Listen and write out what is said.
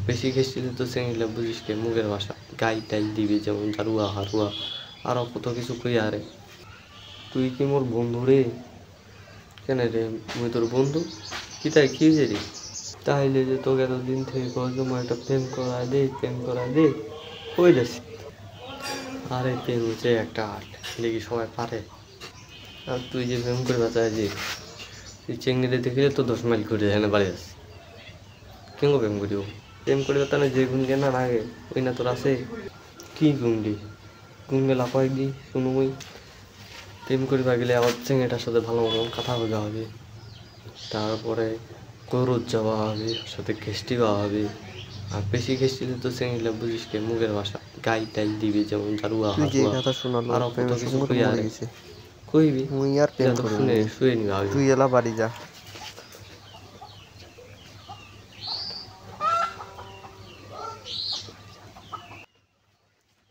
বেশি খেয়েছিলি তো চেঙ্গিলা বুঝিস কে মুখের ভাষা গাই টাই দিবি যেমন জারুয়া হারুয়া আরও কত কিছু কই আরে তুই কি মোর বন্ধু রে কেন রে মুই তোর বন্ধু কি তাই কি হয়েছে রে তাইলে যে তোকে এতদিন থেকে কয় তোমার একটা প্রেম করায় দে কই যাচ্ছি আরে প্রেম হচ্ছে একটা আর্ট দেখি সবাই পারে আর তুই যে প্রেম করবা চাই যে তুই চেঙ্গিরে দেখলে তো 10 মাইল ঘুরে এখানে বাড়ি আসি কেন প্রেম করিব প্রেম করিবা তাহলে যে গুণ জ্ঞান না লাগে ওই না তোর আছে কি গুণডি গুণ গেলা কয়েকদি শুনো ওই প্রেম করিবা গেলে আবার চেঙ্গিটার সাথে ভালো মতন কথা বোঝা হবে তারপরে গরুর যাওয়া হবে সাথে খেষ্টি পাওয়া হবে আর বেশি খেষ্টিলে তো চেঙ্গিলা বুঝিস কে মুখের ভাষা গাই টাই দিবি যেমন জারুয়া হারুয়া আরও কত কিছু কই আরে কইবি মুই আর প্রেম করি শুনে শুয়ে নিবা তুই এলা বাড়ি যা।